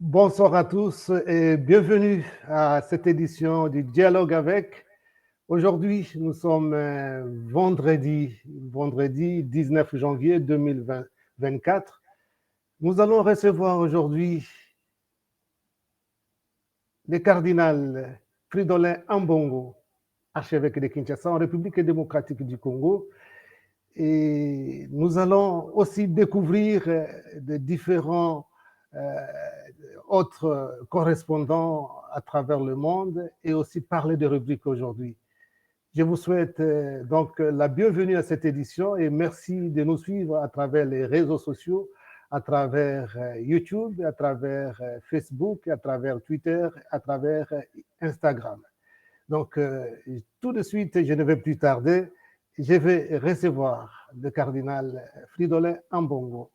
Bonsoir à tous et bienvenue à cette édition du Dialogue avec. Aujourd'hui, nous sommes vendredi 19 janvier 2024. Nous allons recevoir aujourd'hui le cardinal Fridolin Ambongo, archevêque de Kinshasa en République démocratique du Congo. Et nous allons aussi découvrir de différents autres correspondants à travers le monde et aussi parler de rubriques aujourd'hui. Je vous souhaite donc la bienvenue à cette édition et merci de nous suivre à travers les réseaux sociaux, à travers YouTube, à travers Facebook, à travers Twitter, à travers Instagram. Donc, tout de suite, je ne vais plus tarder, je vais recevoir le cardinal Fridolin Ambongo.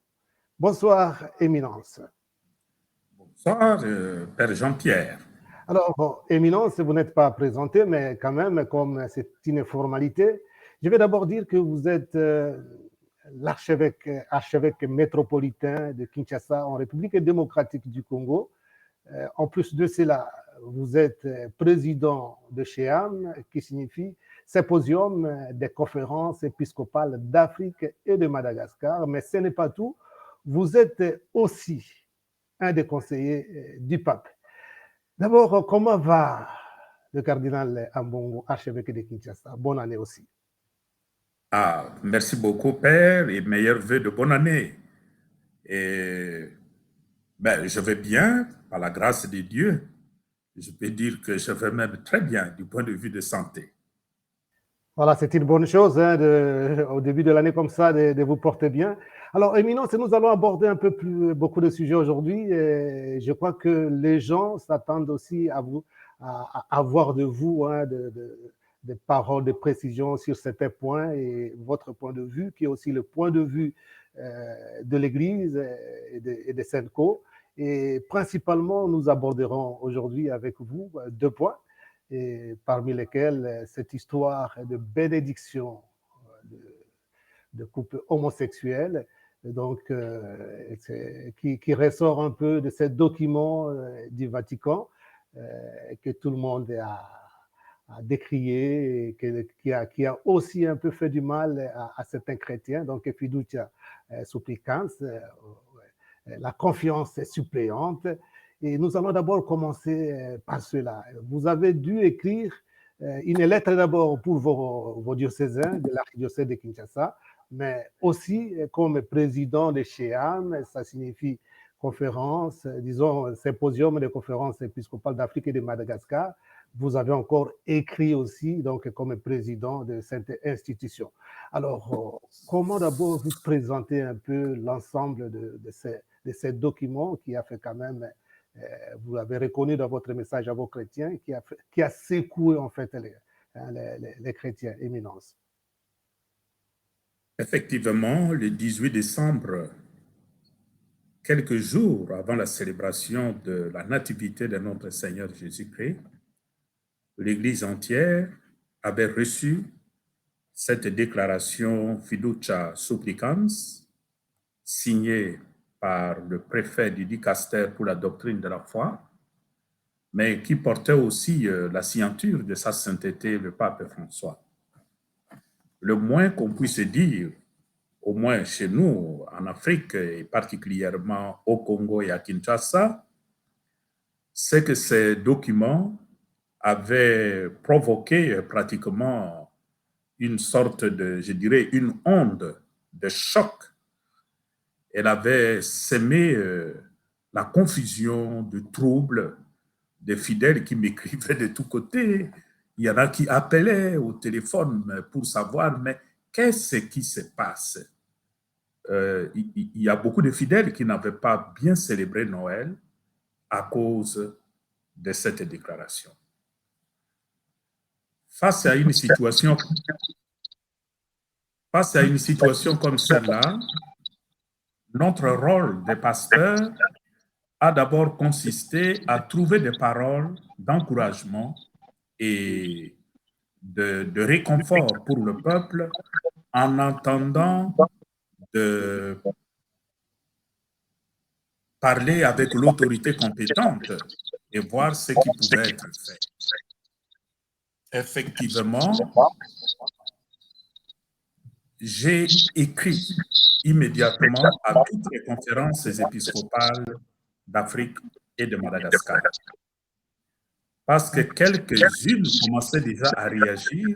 Bonsoir, Éminence. Bonsoir, Père Jean-Pierre. Alors, bon, Éminence, vous n'êtes pas présenté, mais quand même, comme c'est une formalité, je vais d'abord dire que vous êtes archevêque métropolitain de Kinshasa en République démocratique du Congo. En plus de cela, vous êtes président de SHEAM, qui signifie Symposium des conférences épiscopales d'Afrique et de Madagascar. Mais ce n'est pas tout. Vous êtes aussi un des conseillers du pape. D'abord, comment va le cardinal Ambongo, archevêque de Kinshasa? Bonne année aussi. Ah, merci beaucoup, Père, et meilleurs vœux de bonne année. Et je vais bien, par la grâce de Dieu. Je peux dire que je vais même très bien du point de vue de santé. Voilà, c'est une bonne chose hein, au début de l'année comme ça, de vous porter bien. Alors, Éminence, nous allons aborder un peu plus beaucoup de sujets aujourd'hui. Et je crois que les gens s'attendent aussi à vous, à avoir de vous hein, des paroles de précision sur certains points et votre point de vue, qui est aussi le point de vue de l'Église et de Senco. Et principalement, nous aborderons aujourd'hui avec vous deux points. Et parmi lesquels cette histoire de bénédiction de couple homosexuel, donc, qui ressort un peu de ces documents du Vatican que tout le monde a décrié et qui a aussi un peu fait du mal à certains chrétiens, donc fiducia supplicans, la confiance suppléante. Et nous allons d'abord commencer par cela. Vous avez dû écrire une lettre d'abord pour vos diocésains de l'archidiocèse de Kinshasa, mais aussi comme président de SHEAM, ça signifie conférence, disons symposium de conférences épiscopales d'Afrique et de Madagascar. Vous avez encore écrit aussi donc comme président de cette institution. Alors, comment d'abord vous présenter un peu l'ensemble de ces documents qui a fait quand même, vous l'avez reconnu dans votre message à vos chrétiens, qui a secoué en fait les chrétiens, Éminence. Effectivement, le 18 décembre, quelques jours avant la célébration de la nativité de notre Seigneur Jésus-Christ, l'Église entière avait reçu cette déclaration Fiducia Supplicans, signée par le préfet du dicaster pour la doctrine de la foi, mais qui portait aussi la signature de sa sainteté, le pape François. Le moins qu'on puisse dire, au moins chez nous, en Afrique, et particulièrement au Congo et à Kinshasa, c'est que ces documents avaient provoqué pratiquement une sorte de, je dirais, une onde de choc. Elle avait sémé la confusion, de troubles, des fidèles qui m'écrivaient de tous côtés. Il y en a qui appelaient au téléphone pour savoir, mais qu'est-ce qui se passe? Il y a beaucoup de fidèles qui n'avaient pas bien célébré Noël à cause de cette déclaration. Face à une situation comme celle-là, notre rôle de pasteur a d'abord consisté à trouver des paroles d'encouragement et de réconfort pour le peuple en entendant parler avec l'autorité compétente et voir ce qui pouvait être fait. Effectivement, j'ai écrit immédiatement à toutes les conférences épiscopales d'Afrique et de Madagascar. Parce que quelques-unes commençaient déjà à réagir,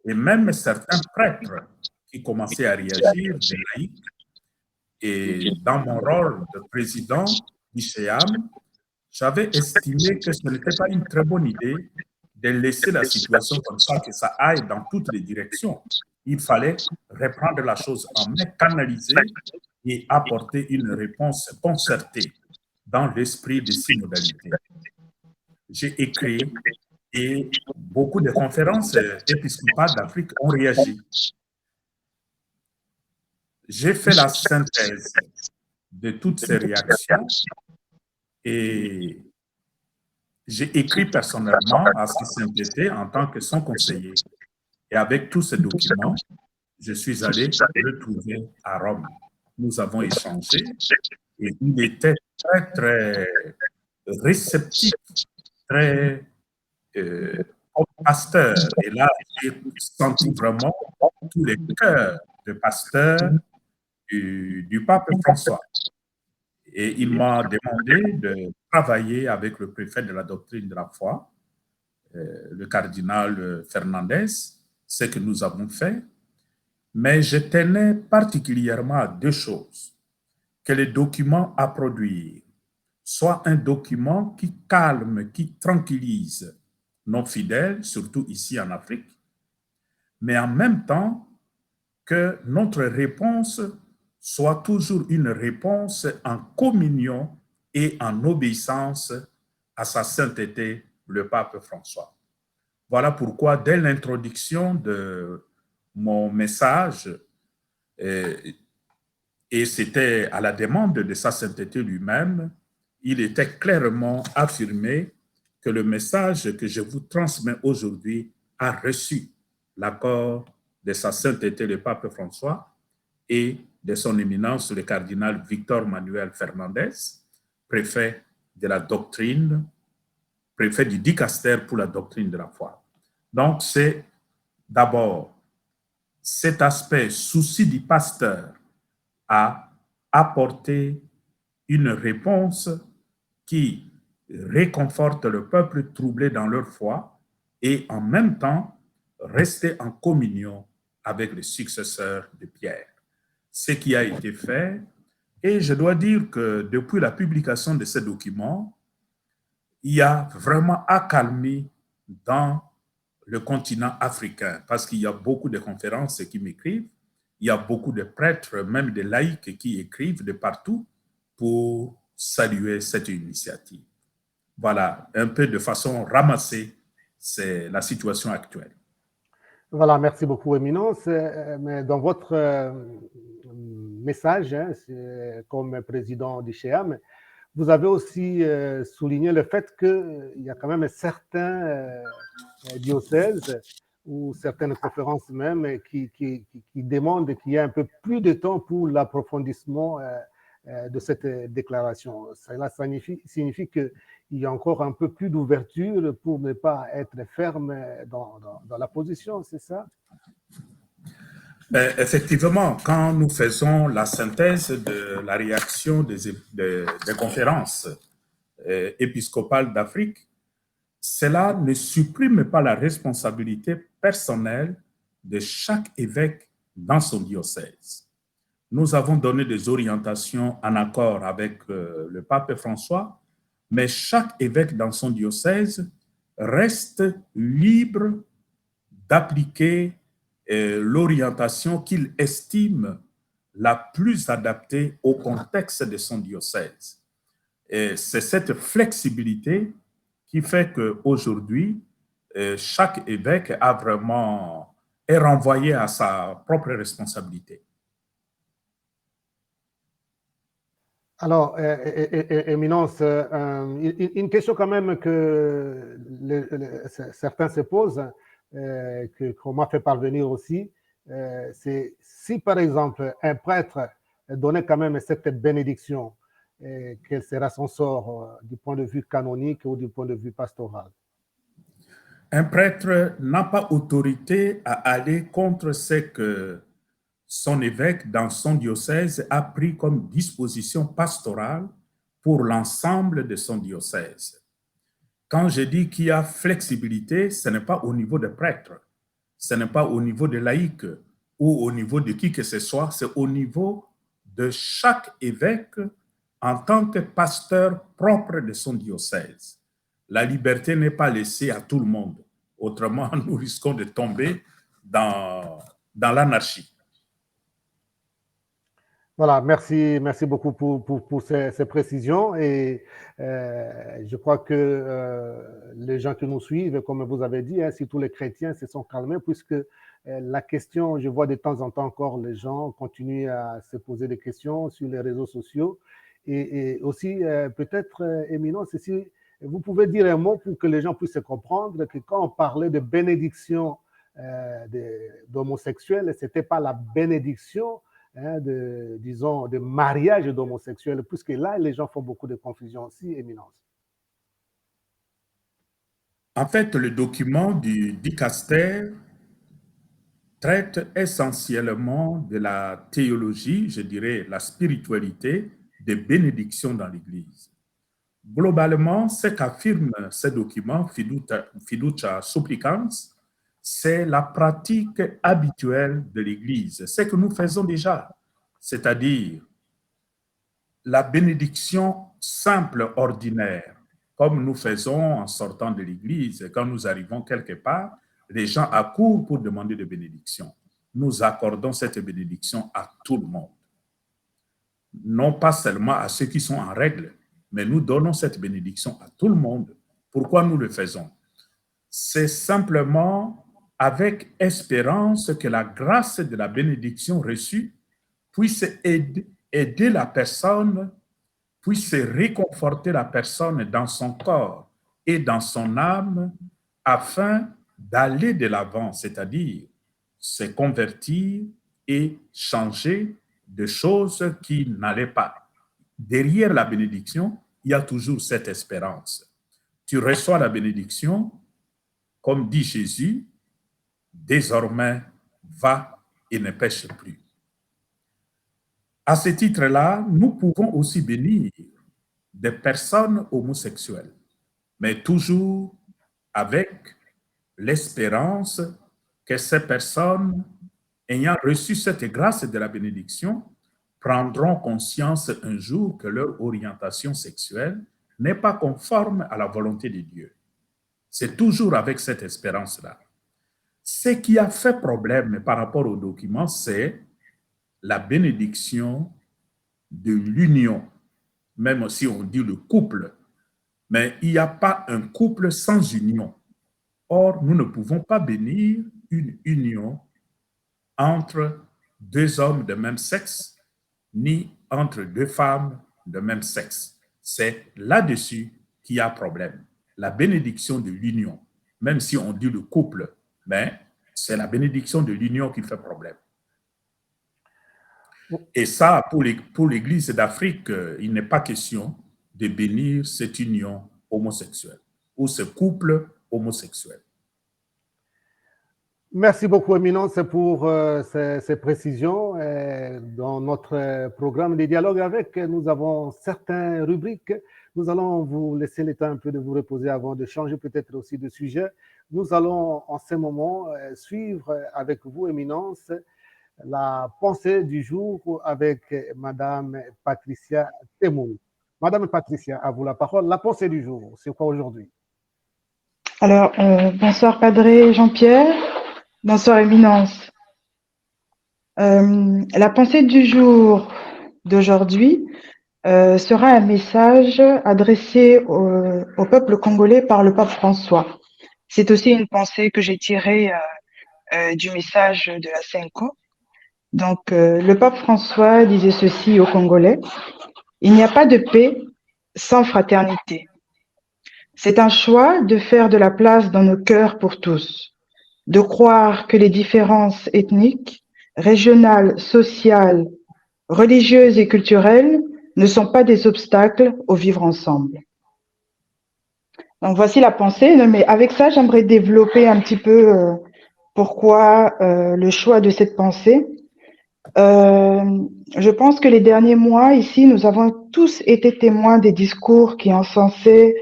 et même certains prêtres qui commençaient à réagir, des laïcs. Et dans mon rôle de président d'ICHEAM, j'avais estimé que ce n'était pas une très bonne idée de laisser la situation comme ça, que ça aille dans toutes les directions. Il fallait reprendre la chose en main, canaliser et apporter une réponse concertée dans l'esprit de ces modalités. J'ai écrit et beaucoup de conférences épiscopales d'Afrique ont réagi. J'ai fait la synthèse de toutes ces réactions et j'ai écrit personnellement à CCMPT en tant que son conseiller. Et avec tous ces documents, je suis allé le trouver à Rome. Nous avons échangé et il était très, très réceptif, très pasteur. Et là, j'ai senti vraiment tous les cœurs de pasteur du pape François. Et il m'a demandé de travailler avec le préfet de la doctrine de la foi, le cardinal Fernandez, ce que nous avons fait. Mais je tenais particulièrement à deux choses. Que le document à produire soit un document qui calme, qui tranquillise nos fidèles, surtout ici en Afrique, mais en même temps que notre réponse soit toujours une réponse en communion et en obéissance à sa sainteté, le pape François. Voilà pourquoi, dès l'introduction de mon message, et c'était à la demande de sa sainteté lui-même, il était clairement affirmé que le message que je vous transmets aujourd'hui a reçu l'accord de sa sainteté, le pape François, et de son éminence, le cardinal Victor Manuel Fernandez, préfet de la doctrine, préfet du dicaster pour la doctrine de la foi. Donc, c'est d'abord cet aspect souci du pasteur à apporter une réponse qui réconforte le peuple troublé dans leur foi et en même temps rester en communion avec les successeurs de Pierre. Ce qui a été fait, et je dois dire que depuis la publication de ces documents, il y a vraiment accalmie dans le continent africain, parce qu'il y a beaucoup de conférences qui m'écrivent, il y a beaucoup de prêtres, même des laïcs qui écrivent de partout pour saluer cette initiative. Voilà, un peu de façon ramassée, c'est la situation actuelle. Voilà, merci beaucoup, Éminence. Mais dans votre message, comme président d'ICHEAM, vous avez aussi souligné le fait qu'il y a quand même certains diocèses ou certaines conférences même qui demandent qu'il y ait un peu plus de temps pour l'approfondissement de cette déclaration. Cela signifie qu'il y a encore un peu plus d'ouverture pour ne pas être ferme dans la position, c'est ça? Effectivement, quand nous faisons la synthèse de la réaction des conférences épiscopales d'Afrique, cela ne supprime pas la responsabilité personnelle de chaque évêque dans son diocèse. Nous avons donné des orientations en accord avec le pape François, mais chaque évêque dans son diocèse reste libre d'appliquer l'orientation qu'il estime la plus adaptée au contexte de son diocèse. Et c'est cette flexibilité qui fait qu'aujourd'hui, chaque évêque est renvoyé à sa propre responsabilité. Alors, Éminence, une question quand même que certains se posent, qu'on m'a fait parvenir aussi, c'est si par exemple un prêtre donnait quand même cette bénédiction, quel sera son sort du point de vue canonique ou du point de vue pastoral? Un prêtre n'a pas autorité à aller contre ce que son évêque dans son diocèse a pris comme disposition pastorale pour l'ensemble de son diocèse. Quand je dis qu'il y a flexibilité, ce n'est pas au niveau des prêtres, ce n'est pas au niveau des laïcs ou au niveau de qui que ce soit, c'est au niveau de chaque évêque en tant que pasteur propre de son diocèse. La liberté n'est pas laissée à tout le monde. Autrement, nous risquons de tomber dans l'anarchie. Voilà, merci beaucoup pour ces précisions. Et je crois que les gens qui nous suivent, comme vous avez dit, hein, si tous les chrétiens se sont calmés, puisque la question, je vois de temps en temps encore les gens continuent à se poser des questions sur les réseaux sociaux. Et aussi, peut-être, Éminence, si vous pouvez dire un mot pour que les gens puissent comprendre que quand on parlait de bénédiction d'homosexuels, ce n'était pas la bénédiction de mariage d'homosexuels, puisque là, les gens font beaucoup de confusion aussi, Éminence. En fait, le document du dicaster traite essentiellement de la théologie, je dirais la spiritualité des bénédictions dans l'Église. Globalement, ce qu'affirme ce document, Fiducia Supplicans, c'est la pratique habituelle de l'Église, ce que nous faisons déjà, c'est-à-dire la bénédiction simple, ordinaire, comme nous faisons en sortant de l'Église. Quand nous arrivons quelque part, les gens accourent pour demander de bénédiction. Nous accordons cette bénédiction à tout le monde, non pas seulement à ceux qui sont en règle, mais nous donnons cette bénédiction à tout le monde. Pourquoi nous le faisons? C'est simplement avec espérance que la grâce de la bénédiction reçue puisse aider la personne, puisse réconforter la personne dans son corps et dans son âme afin d'aller de l'avant, c'est-à-dire se convertir et changer de choses qui n'allaient pas. Derrière la bénédiction, il y a toujours cette espérance. Tu reçois la bénédiction, comme dit Jésus, désormais, va et ne pêche plus. À ce titre-là, nous pouvons aussi bénir des personnes homosexuelles, mais toujours avec l'espérance que ces personnes, ayant reçu cette grâce de la bénédiction, prendront conscience un jour que leur orientation sexuelle n'est pas conforme à la volonté de Dieu. C'est toujours avec cette espérance-là. Ce qui a fait problème par rapport au document, c'est la bénédiction de l'union, même si on dit le couple, mais il n'y a pas un couple sans union. Or, nous ne pouvons pas bénir une union entre deux hommes de même sexe, ni entre deux femmes de même sexe. C'est là-dessus qu'il y a problème. La bénédiction de l'union, même si on dit le couple, mais c'est la bénédiction de l'union qui fait problème. Et ça, pour l'Église d'Afrique, il n'est pas question de bénir cette union homosexuelle ou ce couple homosexuel. Merci beaucoup, Éminence, pour ces précisions. Dans notre programme des dialogues avec, nous avons certaines rubriques. Nous allons vous laisser le temps un peu de vous reposer avant de changer peut-être aussi de sujet. Nous allons en ce moment suivre avec vous, Éminence, la pensée du jour avec Madame Patricia Temoun. Madame Patricia, à vous la parole. La pensée du jour, c'est quoi aujourd'hui? Alors, bonsoir Padre Jean-Pierre, bonsoir Éminence. La pensée du jour d'aujourd'hui sera un message adressé au peuple congolais par le pape François. C'est aussi une pensée que j'ai tirée du message de la Cinco. Donc, le pape François disait ceci aux Congolais: il n'y a pas de paix sans fraternité. C'est un choix de faire de la place dans nos cœurs pour tous, de croire que les différences ethniques, régionales, sociales, religieuses et culturelles ne sont pas des obstacles au vivre ensemble. Donc voici la pensée, mais avec ça, j'aimerais développer un petit peu pourquoi le choix de cette pensée. Je pense que les derniers mois, ici, nous avons tous été témoins des discours qui encensaient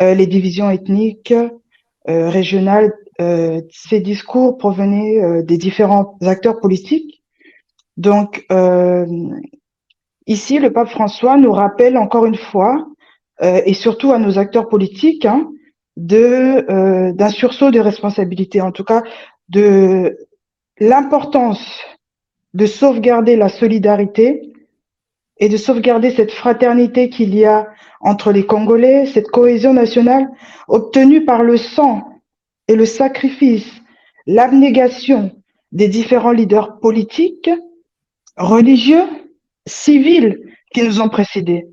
les divisions ethniques, régionales. Ces discours provenaient des différents acteurs politiques. Donc, ici, le pape François nous rappelle encore une fois, et surtout à nos acteurs politiques, hein, d'un sursaut de responsabilité, en tout cas de l'importance de sauvegarder la solidarité et de sauvegarder cette fraternité qu'il y a entre les Congolais, cette cohésion nationale obtenue par le sang et le sacrifice, l'abnégation des différents leaders politiques, religieux, civils qui nous ont précédés.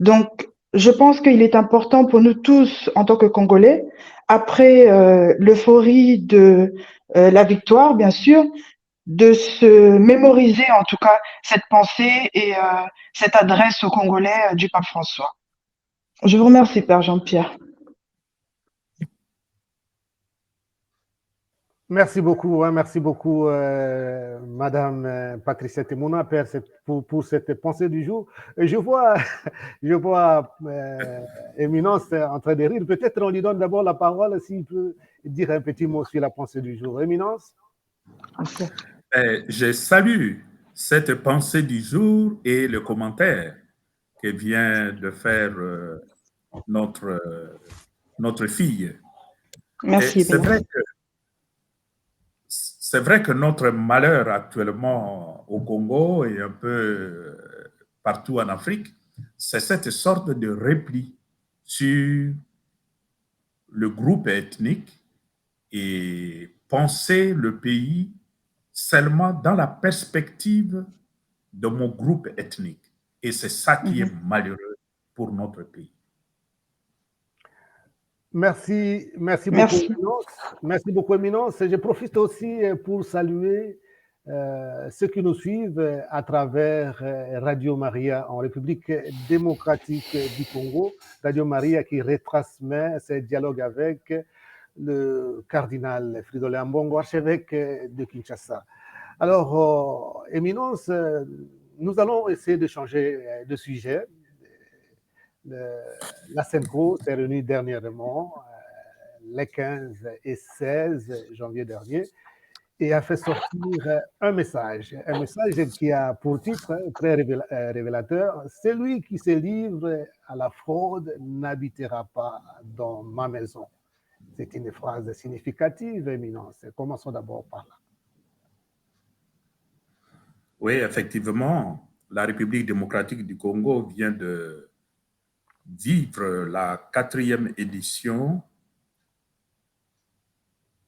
Donc, je pense qu'il est important pour nous tous, en tant que Congolais, après l'euphorie de la victoire, bien sûr, de se mémoriser en tout cas cette pensée et cette adresse aux Congolais du pape François. Je vous remercie, Père Jean-Pierre. Merci beaucoup, Madame Patricia Temouna, Père, pour cette pensée du jour. Et je vois Éminence en train de rire. Peut-être on lui donne d'abord la parole s'il peut dire un petit mot sur la pensée du jour. Éminence? Je salue cette pensée du jour et le commentaire que vient de faire notre fille. Merci. C'est vrai que notre malheur actuellement au Congo et un peu partout en Afrique, c'est cette sorte de repli sur le groupe ethnique et penser le pays seulement dans la perspective de mon groupe ethnique. Et c'est ça qui est malheureux pour notre pays. Merci beaucoup, Éminence. Merci beaucoup, Éminence. Je profite aussi pour saluer ceux qui nous suivent à travers Radio Maria en République démocratique du Congo. Radio Maria qui retransmet ses dialogues avec le cardinal Fridolin Ambongo, archevêque de Kinshasa. Alors, Éminence, nous allons essayer de changer de sujet. La SENCO s'est réunie dernièrement, les 15 et 16 janvier dernier, et a fait sortir un message qui a pour titre très révélateur: celui qui se livre à la fraude n'habitera pas dans ma maison. C'est une phrase significative, Éminence. Commençons d'abord par là. Oui, effectivement, la République démocratique du Congo vient de vivre la 4e édition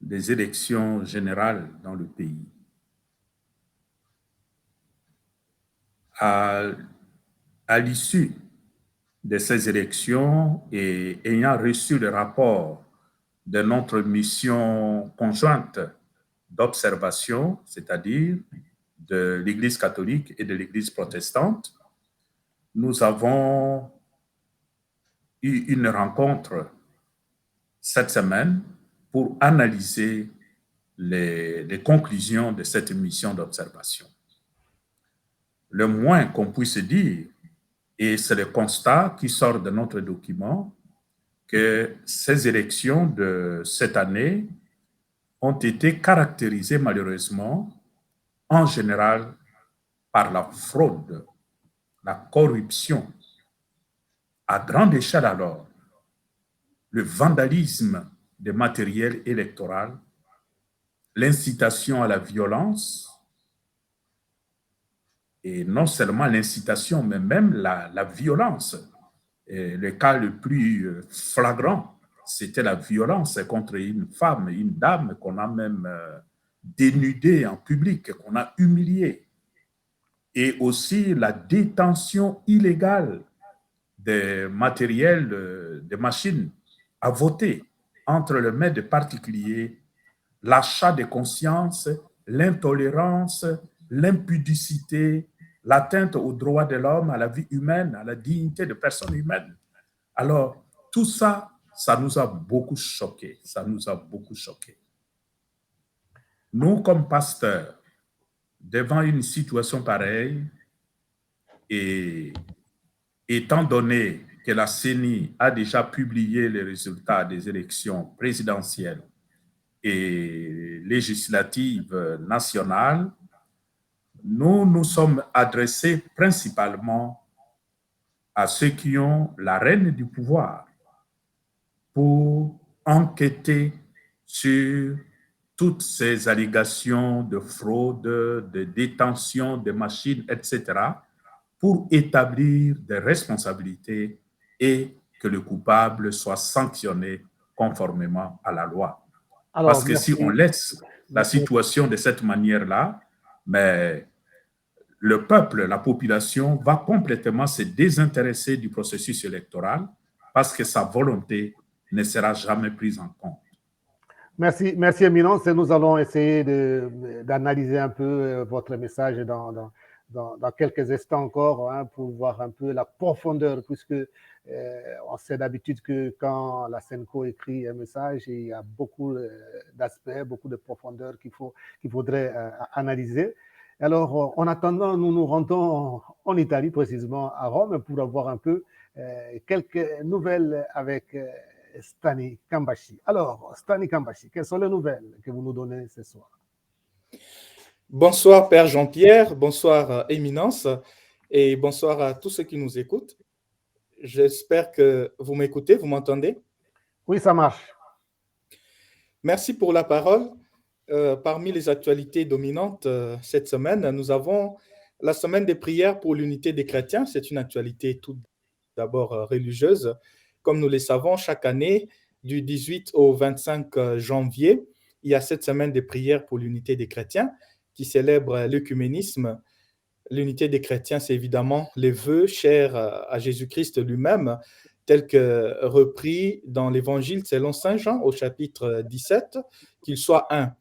des élections générales dans le pays. À l'issue de ces élections et ayant reçu le rapport de notre mission conjointe d'observation, c'est-à-dire de l'Église catholique et de l'Église protestante, nous avons eu une rencontre cette semaine pour analyser les conclusions de cette mission d'observation. Le moins qu'on puisse dire, et c'est le constat qui sort de notre document, que ces élections de cette année ont été caractérisées malheureusement en général par la fraude, la corruption, à grande échelle alors, le vandalisme des matériels électoraux, l'incitation à la violence, et non seulement l'incitation, mais même la violence. Et le cas le plus flagrant, c'était la violence contre une femme, une dame qu'on a même dénudée en public, qu'on a humiliée. Et aussi la détention illégale des matériels, des machines à voter entre les mains de particuliers, l'achat de conscience, l'intolérance, l'impudicité, l'atteinte aux droits de l'homme, à la vie humaine, à la dignité de personnes humaines. Alors, tout ça, ça nous a beaucoup choqués. Ça nous a beaucoup choqués. Nous, comme pasteurs, devant une situation pareille, et étant donné que la CENI a déjà publié les résultats des élections présidentielles et législatives nationales, nous nous sommes adressés principalement à ceux qui ont la rêne du pouvoir pour enquêter sur toutes ces allégations de fraude, de détention de machines, etc., pour établir des responsabilités et que le coupable soit sanctionné conformément à la loi. Alors, Parce que si on laisse la situation de cette manière-là, mais le peuple, la population va complètement se désintéresser du processus électoral parce que sa volonté ne sera jamais prise en compte. Merci, merci Éminence. Nous allons essayer d'analyser un peu votre message dans quelques instants encore, hein, pour voir un peu la profondeur, puisque on sait d'habitude que quand la Senco écrit un message, il y a beaucoup d'aspects, beaucoup de profondeur qu'il faudrait analyser. Alors, en attendant, nous nous rendons en Italie, précisément à Rome, pour avoir un peu quelques nouvelles avec Stani Cambashi. Alors, Stani Cambashi, quelles sont les nouvelles que vous nous donnez ce soir? Bonsoir Père Jean-Pierre, bonsoir Éminence et bonsoir à tous ceux qui nous écoutent. J'espère que vous m'écoutez, vous m'entendez? Oui, ça marche. Merci pour la parole. Parmi les actualités dominantes cette semaine, nous avons la semaine des prières pour l'unité des chrétiens. C'est une actualité tout d'abord religieuse. Comme nous le savons, chaque année, du 18 au 25 janvier, il y a cette semaine des prières pour l'unité des chrétiens qui célèbre l'œcuménisme. L'unité des chrétiens, c'est évidemment les vœux chers à Jésus-Christ lui-même, tels que repris dans l'Évangile selon Saint Jean au chapitre 17, qu'il soit un.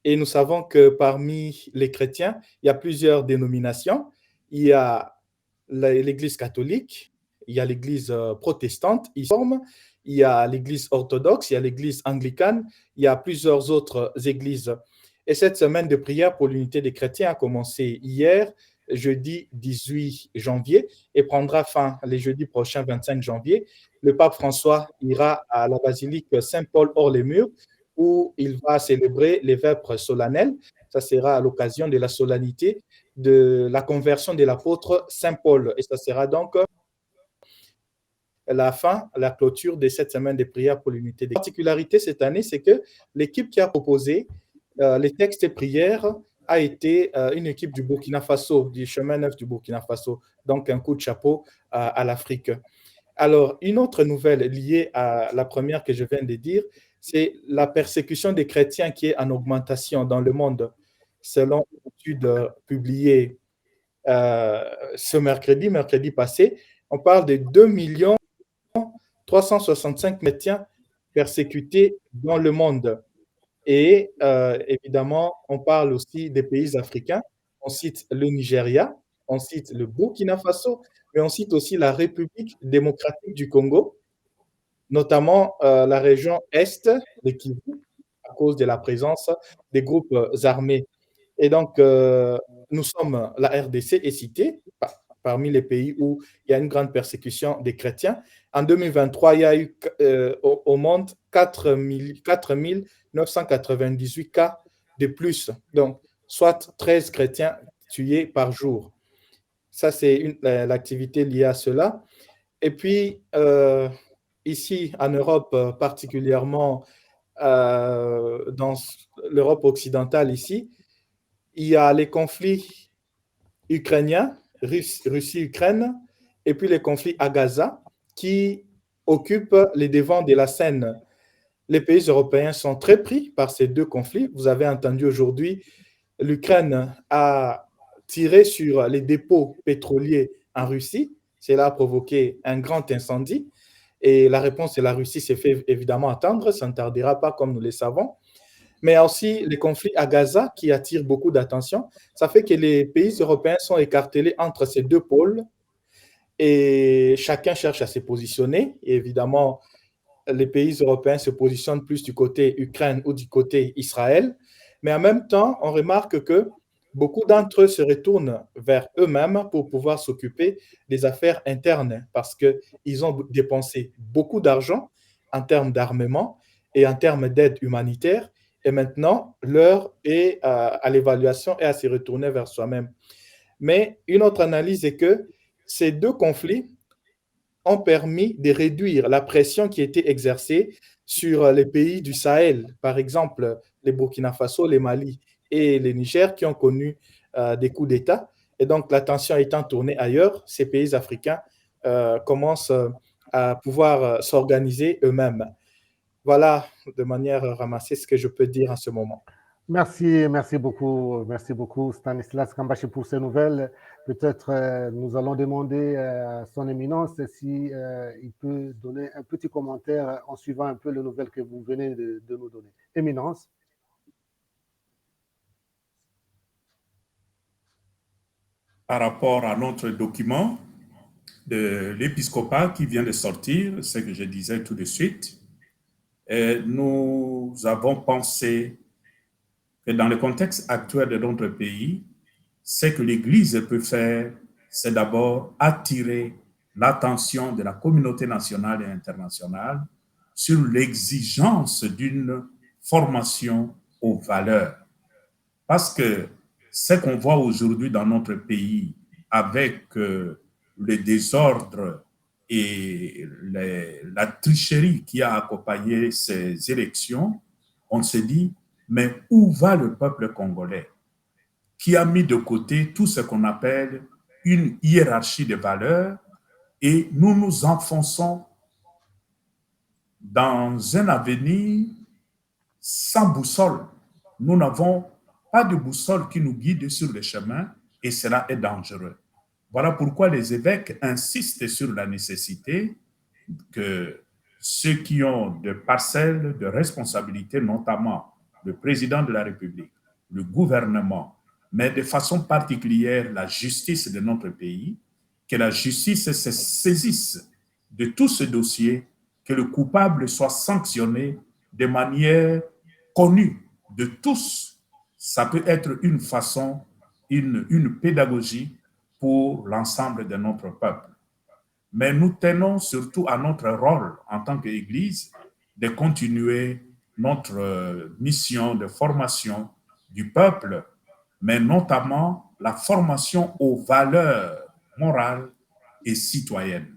Et nous savons que parmi les chrétiens, il y a plusieurs dénominations. Il y a l'Église catholique, il y a l'Église protestante, il y a l'Église orthodoxe, il y a l'Église anglicane, il y a plusieurs autres églises. Et cette semaine de prière pour l'unité des chrétiens a commencé hier, jeudi 18 janvier, et prendra fin les jeudis prochains 25 janvier. Le pape François ira à la basilique Saint-Paul hors les murs, où il va célébrer les vêpres solennelles. Ça sera à l'occasion de la solennité de la conversion de l'apôtre Saint Paul. Et ça sera donc la fin, la clôture de cette semaine de prière pour l'unité. La particularité cette année, c'est que l'équipe qui a proposé les textes et prières a été une équipe du Burkina Faso, du chemin neuf du Burkina Faso. Donc, un coup de chapeau à l'Afrique. Alors, une autre nouvelle liée à la première que je viens de dire, c'est la persécution des chrétiens qui est en augmentation dans le monde. Selon une étude publiée ce mercredi passé, on parle de 2 365 chrétiens persécutés dans le monde. Et évidemment, on parle aussi des pays africains. On cite le Nigeria, on cite le Burkina Faso, mais on cite aussi la République démocratique du Congo, notamment la région Est de Kivu, à cause de la présence des groupes armés. Et donc, nous sommes, la RDC est citée parmi les pays où il y a une grande persécution des chrétiens. En 2023, il y a eu au monde 4 998 cas de plus, donc soit 13 chrétiens tués par jour. Ça, c'est l'activité liée à cela. Et puis, ici, en Europe, particulièrement dans l'Europe occidentale, ici, il y a les conflits ukrainiens, Russie-Ukraine, et puis les conflits à Gaza, qui occupent les devants de la scène. Les pays européens sont très pris par ces deux conflits. Vous avez entendu aujourd'hui, l'Ukraine a tiré sur les dépôts pétroliers en Russie. Cela a provoqué un grand incendie. Et la réponse de la Russie s'est fait évidemment attendre. Ça ne tardera pas, comme nous le savons. mais il y a aussi les conflits à Gaza qui attirent beaucoup d'attention. Ça fait que les pays européens sont écartelés entre ces deux pôles et chacun cherche à se positionner. Et évidemment, les pays européens se positionnent plus du côté Ukraine ou du côté Israël. Mais en même temps, on remarque que beaucoup d'entre eux se retournent vers eux-mêmes pour pouvoir s'occuper des affaires internes parce qu'ils ont dépensé beaucoup d'argent en termes d'armement et en termes d'aide humanitaire. Et maintenant, l'heure est à l'évaluation et à se retourner vers soi-même. Mais une autre analyse est que ces deux conflits ont permis de réduire la pression qui était exercée sur les pays du Sahel, par exemple les Burkina Faso, les Mali et les Niger qui ont connu des coups d'État. Et donc l'attention étant tournée ailleurs, ces pays africains commencent à pouvoir s'organiser eux-mêmes. Voilà de manière ramassée ce que je peux dire en ce moment. Merci beaucoup Stanislas Kambashi pour ces nouvelles. Peut-être nous allons demander à son éminence si il peut donner un petit commentaire en suivant un peu les nouvelles que vous venez de nous donner. Éminence. Par rapport à notre document de l'épiscopat qui vient de sortir, ce que je disais tout de suite, nous avons pensé que dans le contexte actuel de notre pays, ce que l'Église peut faire, c'est d'abord attirer l'attention de la communauté nationale et internationale sur l'exigence d'une formation aux valeurs. Parce que ce qu'on voit aujourd'hui dans notre pays avec le désordre et la tricherie qui a accompagné ces élections, on se dit, mais où va le peuple congolais qui a mis de côté tout ce qu'on appelle une hiérarchie de valeurs et nous nous enfonçons dans un avenir sans boussole. Nous n'avons pas de boussole qui nous guide sur le chemin et cela est dangereux. Voilà pourquoi les évêques insistent sur la nécessité que ceux qui ont des parcelles de responsabilité, notamment le président de la République, le gouvernement, mais de façon particulière la justice de notre pays, que la justice se saisisse de tout ce dossier, que le coupable soit sanctionné de manière connue de tous. Ça peut être une façon, une pédagogie pour l'ensemble de notre peuple. Mais nous tenons surtout à notre rôle en tant qu'Église de continuer notre mission de formation du peuple, mais notamment la formation aux valeurs morales et citoyennes.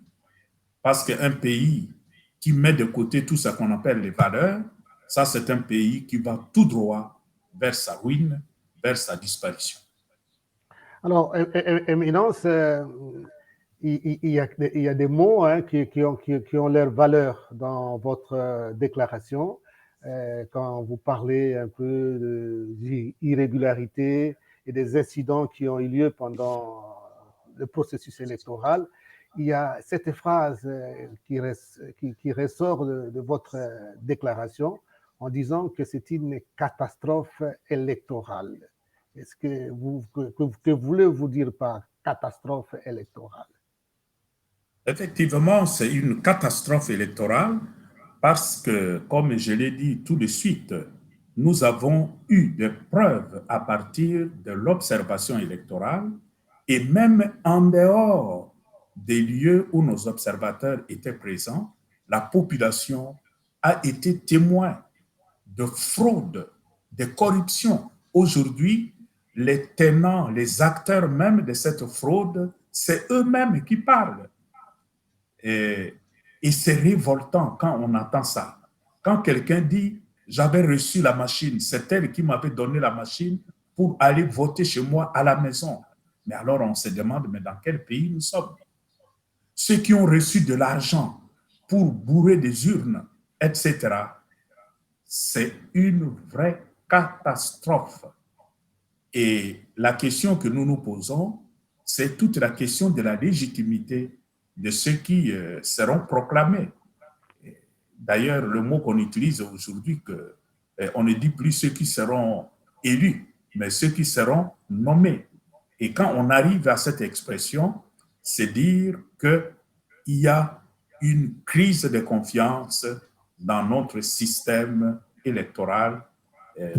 Parce qu'un pays qui met de côté tout ce qu'on appelle les valeurs, ça c'est un pays qui va tout droit vers sa ruine, vers sa disparition. Alors, Éminence, il y a des mots qui ont leur valeur dans votre déclaration. Quand vous parlez un peu d'irrégularité et des incidents qui ont eu lieu pendant le processus électoral, il y a cette phrase qui ressort de votre déclaration en disant que c'est une catastrophe électorale. Est-ce que voulez-vous dire par catastrophe électorale? Effectivement, c'est une catastrophe électorale parce que, comme je l'ai dit tout de suite, nous avons eu des preuves à partir de l'observation électorale et même en dehors des lieux où nos observateurs étaient présents, la population a été témoin de fraude, de corruption. Aujourd'hui, les tenants, les acteurs même de cette fraude, c'est eux-mêmes qui parlent. Et c'est révoltant quand on entend ça. Quand quelqu'un dit « j'avais reçu la machine, c'est elle qui m'avait donné la machine pour aller voter chez moi à la maison ». Mais alors on se demande, mais dans quel pays nous sommes? Ceux qui ont reçu de l'argent pour bourrer des urnes, etc., c'est une vraie catastrophe. Et la question que nous nous posons, c'est toute la question de la légitimité de ceux qui seront proclamés. D'ailleurs, le mot qu'on utilise aujourd'hui, que On ne dit plus ceux qui seront élus, mais ceux qui seront nommés. Et quand on arrive à cette expression, c'est dire qu'il y a une crise de confiance dans notre système électoral,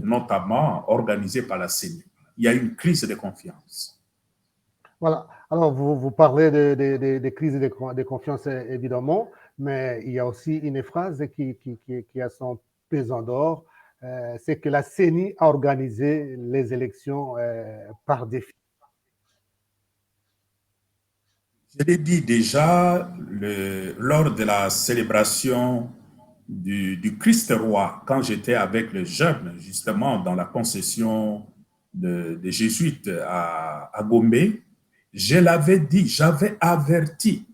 notamment organisé par la CENI. Il y a une crise de confiance. Voilà. Alors, vous parlez des crises de confiance, évidemment, mais il y a aussi une phrase qui a son pesant d'or, c'est que la CENI a organisé les élections par défi. Je l'ai dit déjà lors de la célébration du Christ roi, quand j'étais avec les jeunes, justement, dans la concession des Jésuites à Gombe, je l'avais dit, j'avais averti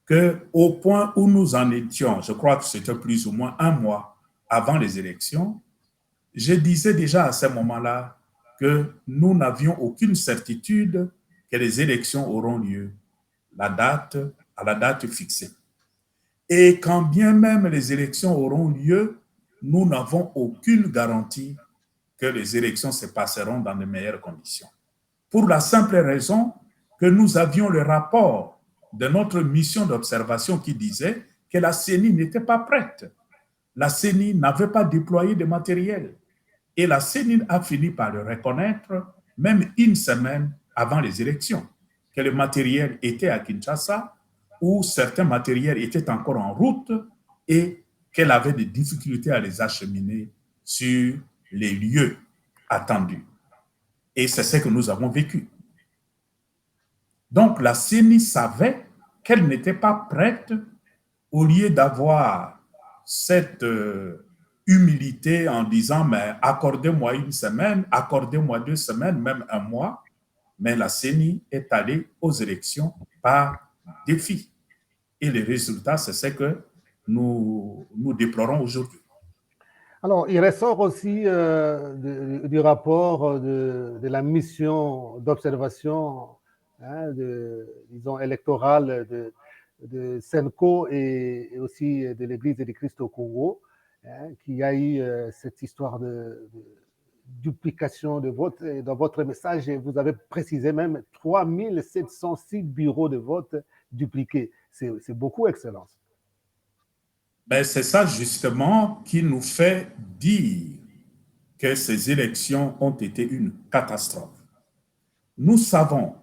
qu'au point où nous en étions, je crois que c'était plus ou moins un mois avant les élections, je disais déjà à ce moment-là que nous n'avions aucune certitude que les élections auront lieu à la date fixée. Et quand bien même les élections auront lieu, nous n'avons aucune garantie que les élections se passeront dans de meilleures conditions. Pour la simple raison que nous avions le rapport de notre mission d'observation qui disait que la CENI n'était pas prête. La CENI n'avait pas déployé de matériel. Et la CENI a fini par le reconnaître, même une semaine avant les élections, que le matériel était à Kinshasa, où certains matériels étaient encore en route et qu'elle avait des difficultés à les acheminer sur les lieux attendus. Et c'est ce que nous avons vécu. Donc la CENI savait qu'elle n'était pas prête, au lieu d'avoir cette humilité en disant, mais accordez-moi une semaine, accordez-moi 2 semaines, même un mois, mais la CENI est allée aux élections par défi. Et le résultat, c'est ce que nous déplorons aujourd'hui. Alors, il ressort aussi du rapport de la mission d'observation, hein, disons, électorale de Senco et aussi de l'Église du Christ au Congo, hein, qu'il y a eu cette histoire de duplication de vote. Et dans votre message, vous avez précisé même 3706 bureaux de vote dupliqués. C'est beaucoup, Excellence. Ben, c'est ça justement qui nous fait dire que ces élections ont été une catastrophe. Nous savons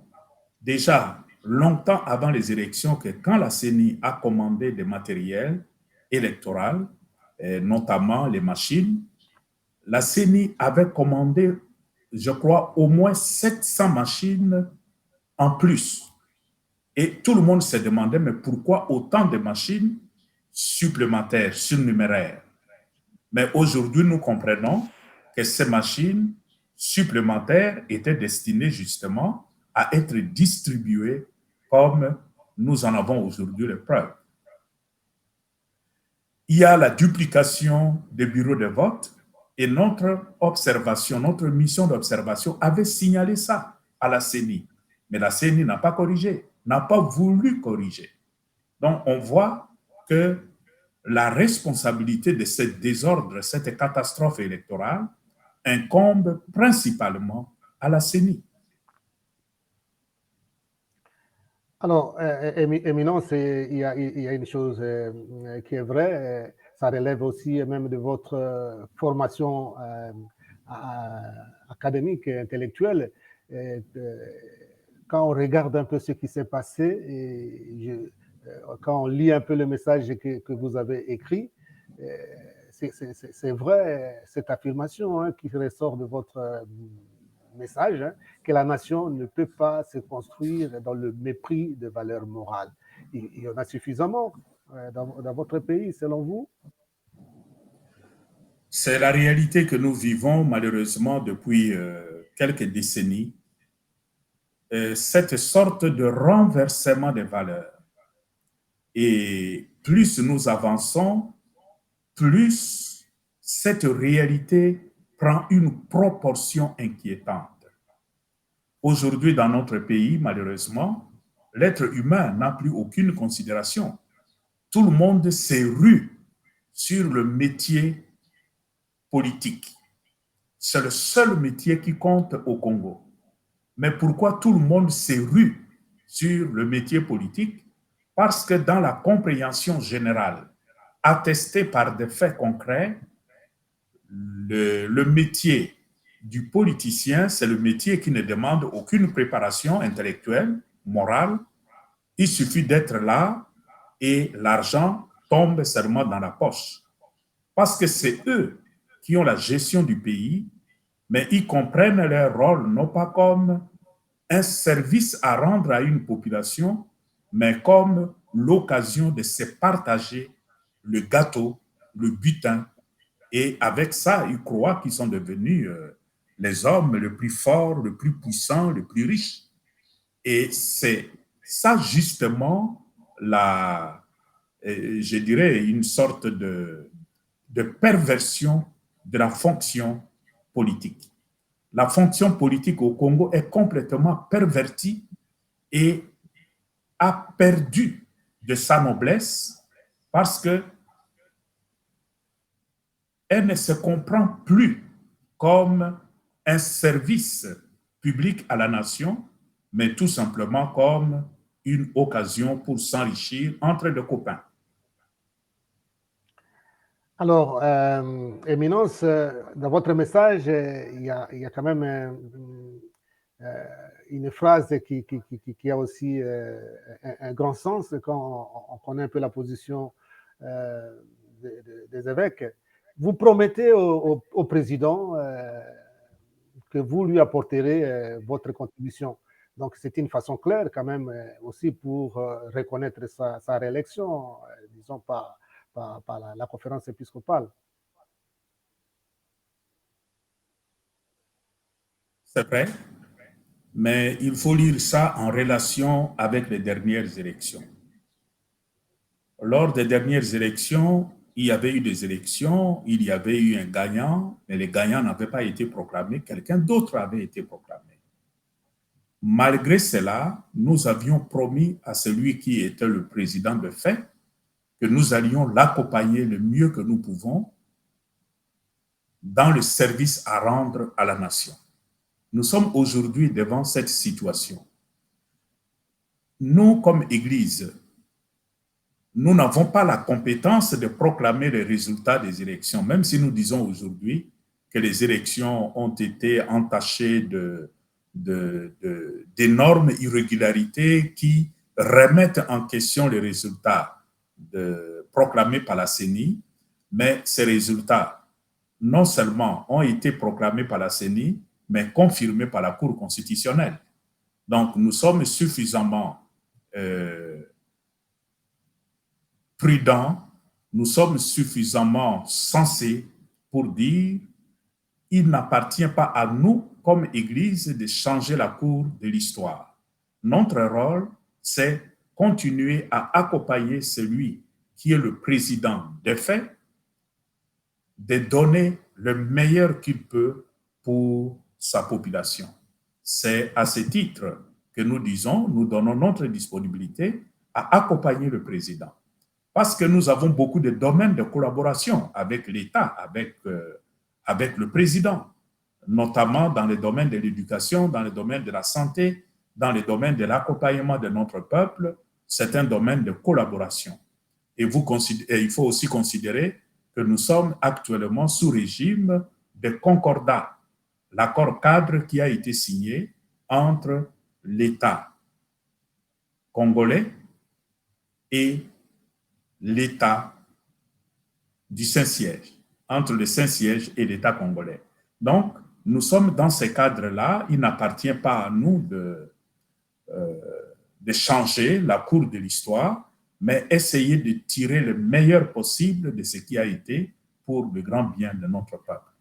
déjà longtemps avant les élections que quand la CENI a commandé des matériels électoraux, notamment les machines, la CENI avait commandé, je crois, au moins 700 machines en plus. Et tout le monde se demandait, mais pourquoi autant de machines supplémentaires, surnuméraires? Mais aujourd'hui, nous comprenons que ces machines supplémentaires étaient destinées justement à être distribuées comme nous en avons aujourd'hui les preuves. Il y a la duplication des bureaux de vote et notre observation, notre mission d'observation avait signalé ça à la CENI. Mais la CENI n'a pas corrigé, n'a pas voulu corriger. Donc, on voit que la responsabilité de ce désordre, cette catastrophe électorale, incombe principalement à la CENI. Alors, Éminence, il y a une chose qui est vraie, ça relève aussi même de votre formation académique et intellectuelle. Quand on regarde un peu ce qui s'est passé, quand on lit un peu le message que vous avez écrit, c'est vrai cette affirmation, hein, qui ressort de votre message, hein, que la nation ne peut pas se construire dans le mépris des valeurs morales. Il y en a suffisamment dans votre pays, selon vous? C'est la réalité que nous vivons malheureusement depuis quelques décennies, cette sorte de renversement des valeurs. Et plus nous avançons, plus cette réalité prend une proportion inquiétante. Aujourd'hui, dans notre pays, malheureusement, l'être humain n'a plus aucune considération. Tout le monde se rue sur le métier politique. C'est le seul métier qui compte au Congo. Mais pourquoi tout le monde s'est rue sur le métier politique? Parce que dans la compréhension générale, attestée par des faits concrets, le métier du politicien, c'est le métier qui ne demande aucune préparation intellectuelle, morale. Il suffit d'être là et l'argent tombe seulement dans la poche. Parce que c'est eux qui ont la gestion du pays, mais ils comprennent leur rôle non pas comme un service à rendre à une population, mais comme l'occasion de se partager le gâteau, le butin. Et avec ça, ils croient qu'ils sont devenus les hommes les plus forts, les plus puissants, les plus riches. Et c'est ça justement, je dirais, une sorte de perversion de la fonction politique. La fonction politique au Congo est complètement pervertie et a perdu de sa noblesse parce que elle ne se comprend plus comme un service public à la nation, mais tout simplement comme une occasion pour s'enrichir entre les copains. Alors, Éminence, dans votre message, il y a quand même une phrase qui a aussi un grand sens quand on connaît un peu la position des évêques. Vous promettez au président que vous lui apporterez votre contribution. Donc, c'est une façon claire quand même aussi pour reconnaître sa réélection, disons par la conférence épiscopale. C'est vrai, mais il faut lire ça en relation avec les dernières élections. Lors des dernières élections, il y avait eu des élections, il y avait eu un gagnant, mais les gagnants n'avaient pas été proclamés, quelqu'un d'autre avait été proclamé. Malgré cela, nous avions promis à celui qui était le président de fait que nous allions l'accompagner le mieux que nous pouvons dans le service à rendre à la nation. Nous sommes aujourd'hui devant cette situation. Nous, comme Église, nous n'avons pas la compétence de proclamer les résultats des élections, même si nous disons aujourd'hui que les élections ont été entachées d'énormes irrégularités qui remettent en question les résultats proclamés par la CENI, mais ces résultats, non seulement ont été proclamés par la CENI, mais confirmés par la Cour constitutionnelle. Donc, nous sommes suffisamment prudents, nous sommes suffisamment sensés pour dire il n'appartient pas à nous, comme Église, de changer la cour de l'histoire. Notre rôle, c'est continuer à accompagner celui qui est le président des faits, de donner le meilleur qu'il peut pour sa population. C'est à ce titre que nous disons, nous donnons notre disponibilité à accompagner le président. Parce que nous avons beaucoup de domaines de collaboration avec l'État, avec le président, notamment dans les domaines de l'éducation, dans les domaines de la santé, dans les domaines de l'accompagnement de notre peuple. C'est un domaine de collaboration. Et il faut aussi considérer que nous sommes actuellement sous régime de concordat, l'accord cadre qui a été signé entre l'État congolais et l'État du Saint-Siège, entre le Saint-Siège et l'État congolais. Donc, nous sommes dans ce cadre-là. Il n'appartient pas à nous de changer la cour de l'histoire, mais essayer de tirer le meilleur possible de ce qui a été pour le grand bien de notre peuple.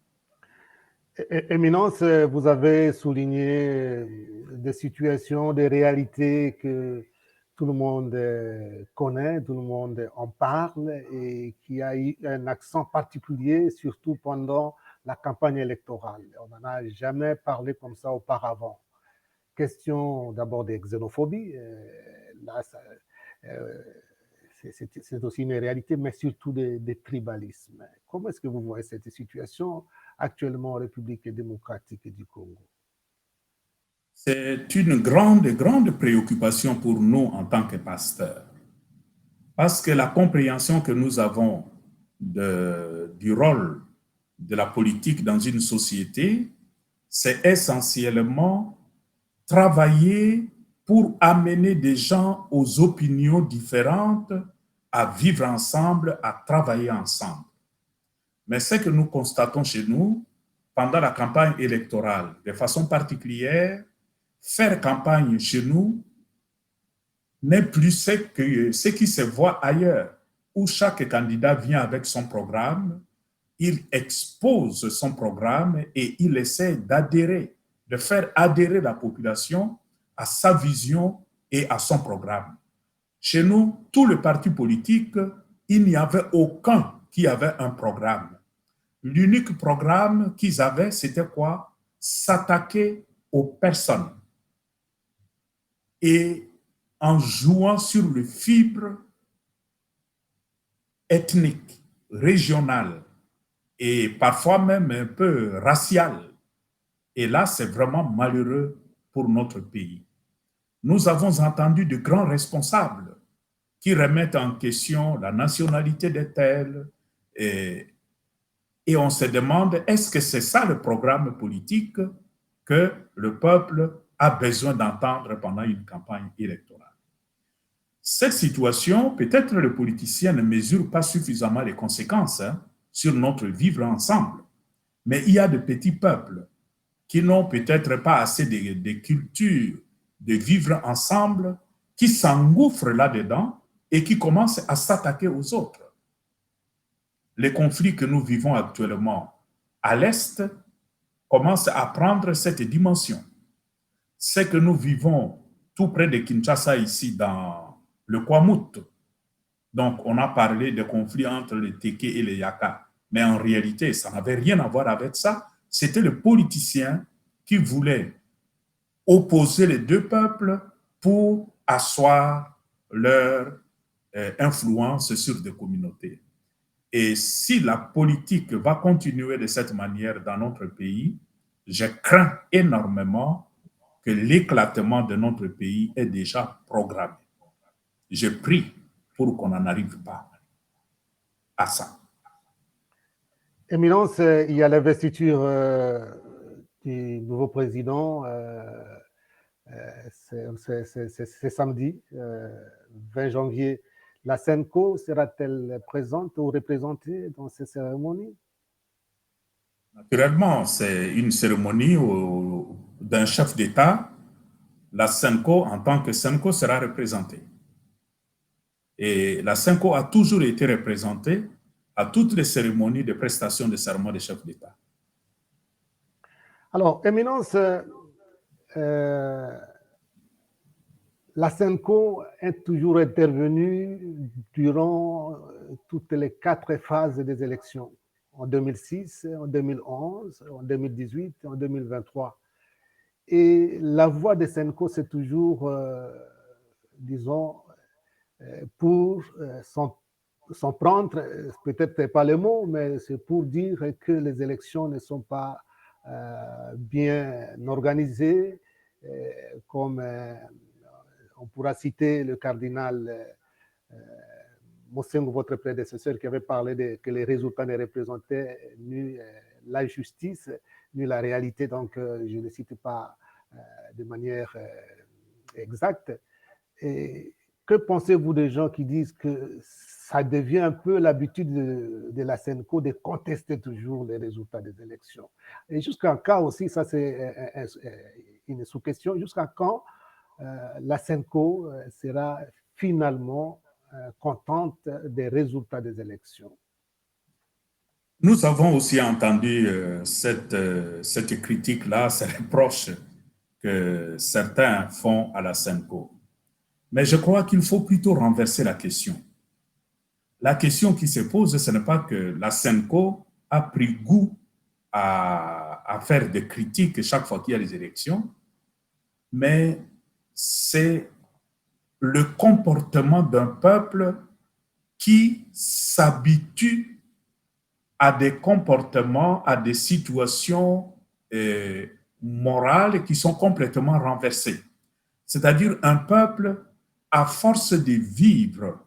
Éminence, vous avez souligné des situations, des réalités que tout le monde connaît, tout le monde en parle et qui a eu un accent particulier, surtout pendant la campagne électorale. On n'en a jamais parlé comme ça auparavant. Question d'abord des xénophobies. Là, c'est aussi une réalité, mais surtout des tribalismes. Comment est-ce que vous voyez cette situation actuellement en République démocratique du Congo? C'est une grande, grande préoccupation pour nous en tant que pasteurs. Parce que la compréhension que nous avons du rôle de la politique dans une société, c'est essentiellement travailler pour amener des gens aux opinions différentes à vivre ensemble, à travailler ensemble. Mais ce que nous constatons chez nous, pendant la campagne électorale, de façon particulière, faire campagne chez nous n'est plus ce qui se voit ailleurs, où chaque candidat vient avec son programme, il expose son programme et il essaie d'adhérer, de faire adhérer la population à sa vision et à son programme. Chez nous, tous les partis politiques, il n'y avait aucun qui avait un programme. L'unique programme qu'ils avaient, c'était quoi? S'attaquer aux personnes. Et en jouant sur les fibres ethniques, régionales et parfois même un peu raciales. Et là, c'est vraiment malheureux pour notre pays. Nous avons entendu de grands responsables qui remettent en question la nationalité des tels et on se demande, est-ce que c'est ça le programme politique que le peuple a besoin d'entendre pendant une campagne électorale? Cette situation, peut-être le politicien ne mesure pas suffisamment les conséquences sur notre vivre ensemble, mais il y a de petits peuples qui n'ont peut-être pas assez de culture de vivre ensemble, qui s'engouffrent là-dedans et qui commencent à s'attaquer aux autres. Les conflits que nous vivons actuellement à l'Est commencent à prendre cette dimension. Ce que nous vivons tout près de Kinshasa, ici, dans le Kwamouth, donc on a parlé de conflits entre les Téké et les Yaka, mais en réalité, ça n'avait rien à voir avec ça. C'était le politicien qui voulait opposer les deux peuples pour asseoir leur influence sur des communautés. Et si la politique va continuer de cette manière dans notre pays, je crains énormément que l'éclatement de notre pays est déjà programmé. Je prie pour qu'on n'en arrive pas à ça. Éminence, il y a l'investiture du nouveau président. C'est samedi, 20 janvier. La SENCO sera-t-elle présente ou représentée dans ces cérémonies? Naturellement, c'est une cérémonie d'un chef d'État. La SENCO, en tant que SENCO, sera représentée. Et la SENCO a toujours été représentée à toutes les cérémonies de prestation de serment des chefs d'État. Alors, Éminence, la SENCO est toujours intervenue durant toutes les 4 phases des élections, en 2006, en 2011, en 2018 et en 2023. Et la voix de SENCO, c'est toujours, disons, pour s'en prendre, peut-être pas le mot, mais c'est pour dire que les élections ne sont pas bien organisées, comme on pourra citer le cardinal Mosengo, votre prédécesseur, qui avait parlé que les résultats ne représentaient ni la justice, ni la réalité, donc je ne cite pas de manière exacte. Et que pensez-vous des gens qui disent que ça devient un peu l'habitude de la SENCO de contester toujours les résultats des élections? Et jusqu'à quand aussi, ça c'est une sous-question, jusqu'à quand la SENCO sera finalement contente des résultats des élections? Nous avons aussi entendu cette critique-là, ces reproches que certains font à la SENCO. Mais je crois qu'il faut plutôt renverser la question. La question qui se pose, ce n'est pas que la SENCO a pris goût à faire des critiques chaque fois qu'il y a les élections, mais c'est le comportement d'un peuple qui s'habituent à des comportements, à des situations morales qui sont complètement renversées. C'est-à-dire un peuple, à force de vivre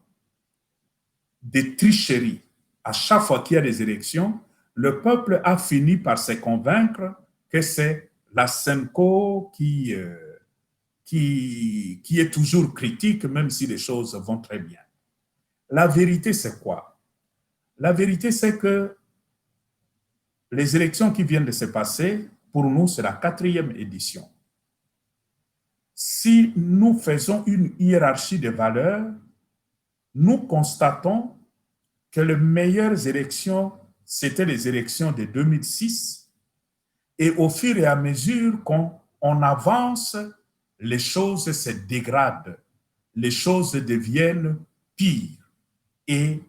des tricheries, à chaque fois qu'il y a des élections, le peuple a fini par se convaincre que c'est la SENCO qui est toujours critique, même si les choses vont très bien. La vérité, c'est quoi? La vérité, c'est que les élections qui viennent de se passer, pour nous, c'est la 4e édition. Si nous faisons une hiérarchie de valeurs, nous constatons que les meilleures élections, c'était les élections de 2006. Et au fur et à mesure qu'on avance, les choses se dégradent, les choses deviennent pires. Et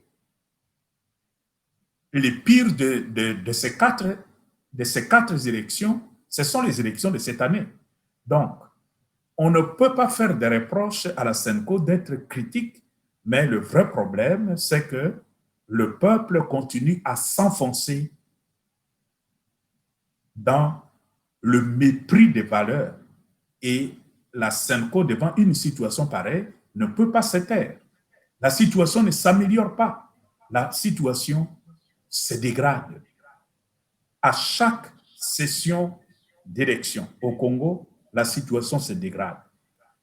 les pires de ces quatre élections, ce sont les élections de cette année. Donc, on ne peut pas faire des reproches à la SENCO d'être critique, mais le vrai problème, c'est que le peuple continue à s'enfoncer dans le mépris des valeurs. Et la SENCO, devant une situation pareille, ne peut pas se taire. La situation ne s'améliore pas. La situation se dégrade. À chaque session d'élection au Congo, la situation se dégrade.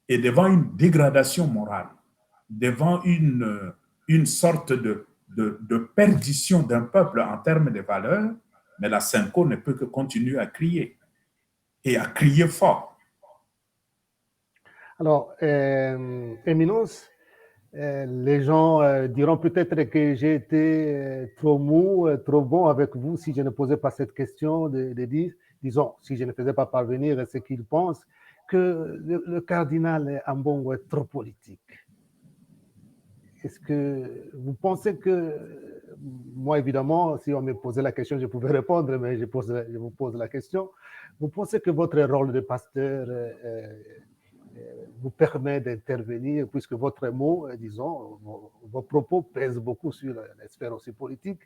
Et devant une dégradation morale, devant une sorte de perdition d'un peuple en termes de valeurs, mais la SENCO ne peut que continuer à crier, et à crier fort. Alors, Éminence, les gens diront peut-être que j'ai été trop mou, trop bon avec vous si je ne posais pas cette question de dire, disons, si je ne faisais pas parvenir ce qu'ils pensent, que le cardinal Ambongo est trop politique. Est-ce que vous pensez que, moi évidemment, si on me posait la question, je pouvais répondre, mais je vous pose la question, vous pensez que votre rôle de pasteur vous permet d'intervenir, puisque votre mot, disons, vos propos pèsent beaucoup sur la sphère aussi politique.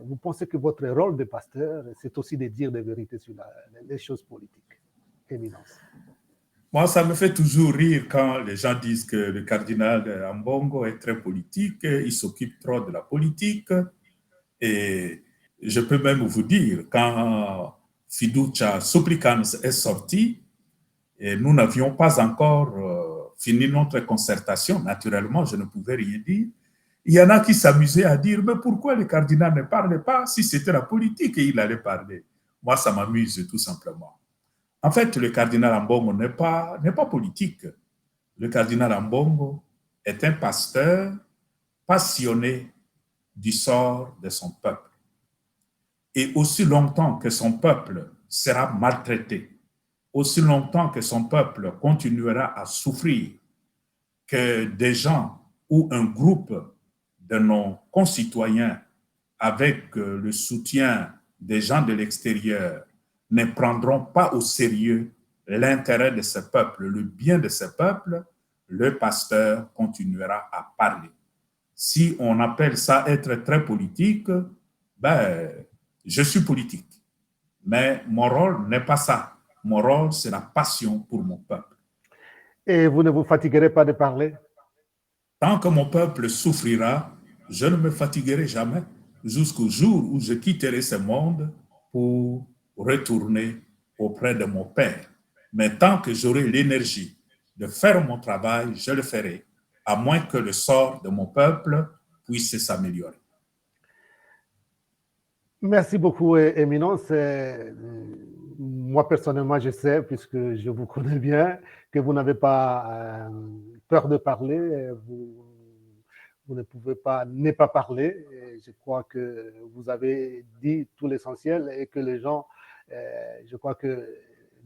Vous pensez que votre rôle de pasteur, c'est aussi de dire des vérités sur les choses politiques? Éminence. Moi, ça me fait toujours rire quand les gens disent que le cardinal Ambongo est très politique, il s'occupe trop de la politique. Et je peux même vous dire, quand Fiducia Supplicans est sorti, et nous n'avions pas encore fini notre concertation, naturellement, je ne pouvais rien dire. Il y en a qui s'amusaient à dire, mais pourquoi le cardinal ne parle pas? Si c'était la politique, il allait parler. Moi, ça m'amuse tout simplement. En fait, le cardinal Ambongo n'est pas politique. Le cardinal Ambongo est un pasteur passionné du sort de son peuple. Et aussi longtemps que son peuple sera maltraité, aussi longtemps que son peuple continuera à souffrir, que des gens ou un groupe de nos concitoyens, avec le soutien des gens de l'extérieur, ne prendront pas au sérieux l'intérêt de ce peuple, le bien de ce peuple, le pasteur continuera à parler. Si on appelle ça être très politique, ben, je suis politique. Mais mon rôle n'est pas ça. Mon rôle, c'est la passion pour mon peuple. Et vous ne vous fatiguerez pas de parler? Tant que mon peuple souffrira, je ne me fatiguerai jamais jusqu'au jour où je quitterai ce monde pour retourner auprès de mon Père. Mais tant que j'aurai l'énergie de faire mon travail, je le ferai, à moins que le sort de mon peuple puisse s'améliorer. Merci beaucoup, Éminence. Moi, personnellement, je sais, puisque je vous connais bien, que vous n'avez pas peur de parler. Vous ne pouvez pas ne pas parler. Et je crois que vous avez dit tout l'essentiel et que les gens, je crois que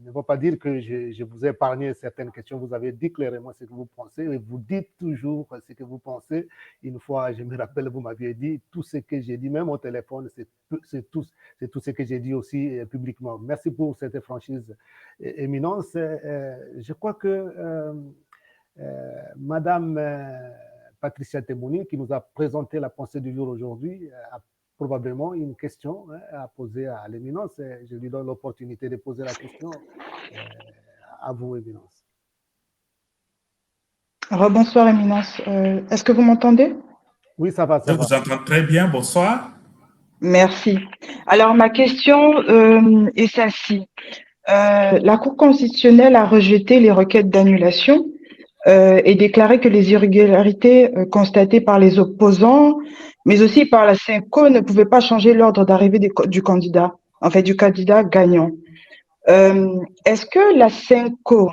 ne vont pas dire que je vous ai épargné certaines questions. Vous avez dit clairement ce que vous pensez et vous dites toujours ce que vous pensez. Une fois, je me rappelle, vous m'aviez dit tout ce que j'ai dit, même au téléphone, c'est tout ce que j'ai dit aussi publiquement. Merci pour cette franchise, Éminence. Je crois que Madame Patricia Tebboune, qui nous a présenté la pensée du jour aujourd'hui, a probablement une question à poser à l'éminence. Je lui donne l'opportunité de poser la question à vous, éminence. Rebonsoir, Éminence. Est-ce que vous m'entendez? Oui, ça va, Je ça va. vous entends très bien. Bonsoir. Merci. Alors, ma question est celle-ci. La Cour constitutionnelle a rejeté les requêtes d'annulation et déclaré que les irrégularités constatées par les opposants, mais aussi par la CENCO, ne pouvaient pas changer l'ordre d'arrivée du candidat, en fait, du candidat gagnant. Est-ce que la CENCO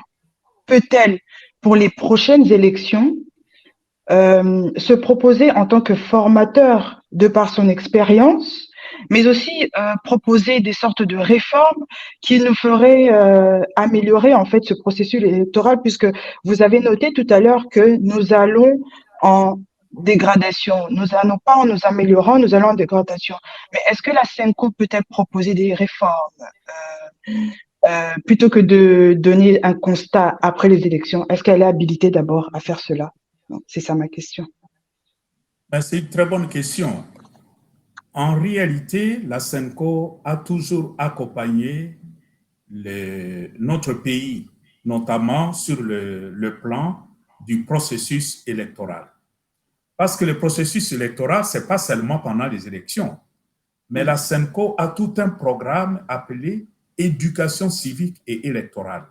peut-elle, pour les prochaines élections, se proposer en tant que formateur de par son expérience, mais aussi proposer des sortes de réformes qui nous feraient améliorer en fait ce processus électoral, puisque vous avez noté tout à l'heure que nous allons en dégradation. Nous n'allons pas en nous améliorant, nous allons en dégradation. Mais est-ce que la CENCO peut-elle proposer des réformes plutôt que de donner un constat après les élections? Est-ce qu'elle est habilitée d'abord à faire cela? C'est ça ma question. C'est une très bonne question. En réalité, la CENCO a toujours accompagné notre pays, notamment sur le plan du processus électoral. Parce que le processus électoral, ce n'est pas seulement pendant les élections, mais la CENCO a tout un programme appelé éducation civique et électorale.